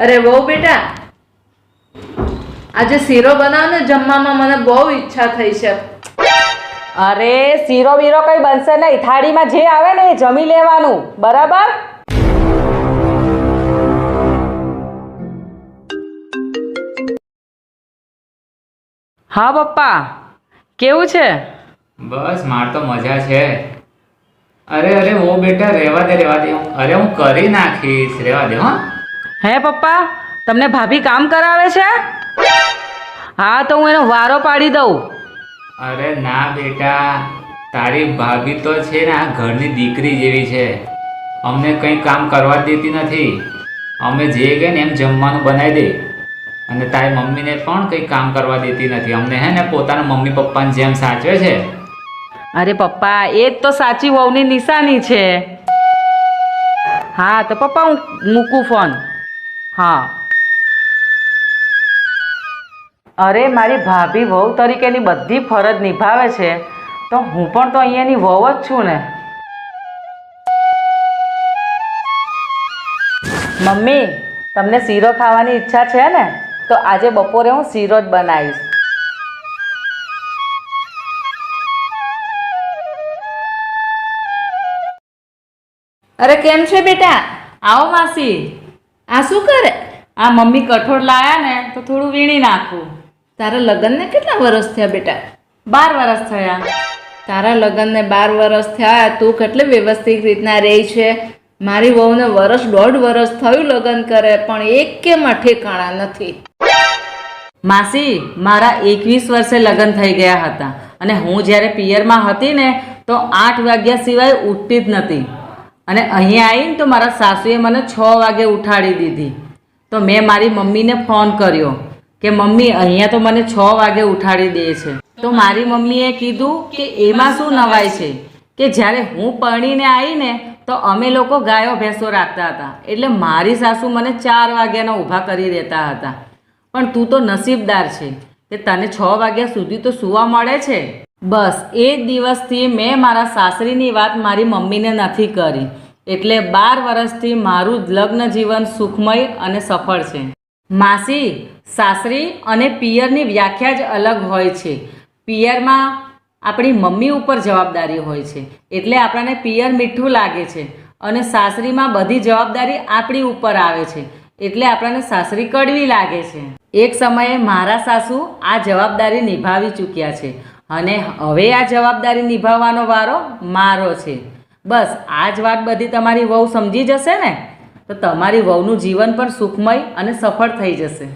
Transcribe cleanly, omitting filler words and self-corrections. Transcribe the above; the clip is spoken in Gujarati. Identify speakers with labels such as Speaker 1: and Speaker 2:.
Speaker 1: અરે વહુ બેટા, આજે શીરો બનાવ ને, જમવામાં મને બહુ ઈચ્છા થઈ છે.
Speaker 2: અરે શીરો બીરો કઈ બનશે નહીં, થાળીમાં જે આવે ને એ જમી લેવાનું, બરાબર? હા પપ્પા, કેવું છે?
Speaker 3: બસ માર તો મજા છે. અરે અરે ઓ બેટા, રહેવા દે અરે હું કરી નાખીશ, રહેવા દે. હા
Speaker 2: હે પપ્પા, તમને ભાભી કામ કરાવે છે? હા તો હું એનો વારો પાડી દઉં.
Speaker 3: અરે ના બેટા, તારી ભાભી તો છે ને આ ઘરની દીકરી જેવી છે. અમને કંઈ કામ કરવા દેતી નથી. અમે જે કહે ને એમ જમવાનું બનાવી દે. અને તારી મમ્મીને પણ કંઈ કામ કરવા દેતી નથી. અમને હે ને પોતાના મમ્મી પપ્પાની જેમ સાચવે છે.
Speaker 2: અરે પપ્પા, એ જ તો સાચી વહુની નિશાની છે. હા તો પપ્પા હું મૂકું ફોન. હા. અરે મારી ભાભી વહુ તરીકેની બધી ફરજ નિભાવે છે, તો હું પણ તો અહીંયાની વહુ જ છું ને. મમ્મી, તમને શીરો ખાવાની ઈચ્છા છે ને, તો આજે બપોરે હું શીરો જ બનાવીશ.
Speaker 1: અરે કેમ છે બેટા?
Speaker 2: આવો માસી.
Speaker 1: આ શું કરે?
Speaker 2: આ મમ્મી કઠોળ લાયા ને તો થોડું વીણી નાખું.
Speaker 1: તારા લગ્નને કેટલા વર્ષ થયા બેટા?
Speaker 2: 12 વર્ષ થયા.
Speaker 1: તારા લગ્નને 12 વર્ષ થયા, તું કેટલી વ્યવસ્થિત રીતના રહી છે. મારી વહુને 1.5 વર્ષ થયું લગ્ન કરે, પણ એક કેમાં ઠેકાણા નથી.
Speaker 2: માસી, મારા 21 વર્ષે લગ્ન થઈ ગયા હતા, અને હું જ્યારે પિયરમાં હતી ને તો 8 વાગ્યા સિવાય ઉઠતી જ નથી. અને અહીંયા આવીને તો મારા સાસુએ મને 6 વાગે ઉઠાડી દીધી. તો મેં મારી મમ્મીને ફોન કર્યો કે મમ્મી, અહીંયા તો મને 6 વાગે ઉઠાડી દે છે. તો મારી મમ્મીએ કીધું કે એમાં શું નવાય છે, કે જ્યારે હું પરણીને આવીને તો અમે લોકો ગાયો ભેંસો રાખતા હતા, એટલે મારી સાસુ મને 4 વાગ્યાના ઊભા કરી દેતા હતા. પણ તું તો નસીબદાર છે કે તને 6 વાગ્યા સુધી તો સૂવા મળે છે. બસ એ જ દિવસથી મેં મારા સાસરીની વાત મારી મમ્મીને નથી કરી, એટલે 12 વર્ષથી મારું લગ્ન જીવન સુખમય અને સફળ છે. માસી, સાસરી અને પિયરની વ્યાખ્યા જ અલગ હોય છે. પિયરમાં આપણી મમ્મી ઉપર જવાબદારી હોય છે, એટલે આપણને પિયર મીઠું લાગે છે, અને સાસરીમાં બધી જવાબદારી આપણી ઉપર આવે છે, એટલે આપણને સાસરી કડવી લાગે છે. એક સમયે મારા સાસુ આ જવાબદારી નિભાવી ચૂક્યા છે, અને હવે આ જવાબદારી નિભાવવાનો વારો મારો છે. બસ આ જ વાત બધી તમારી વહુ સમજી જશે ને, તો તમારી વહુનું જીવન પણ સુખમય અને સફળ થઈ જશે.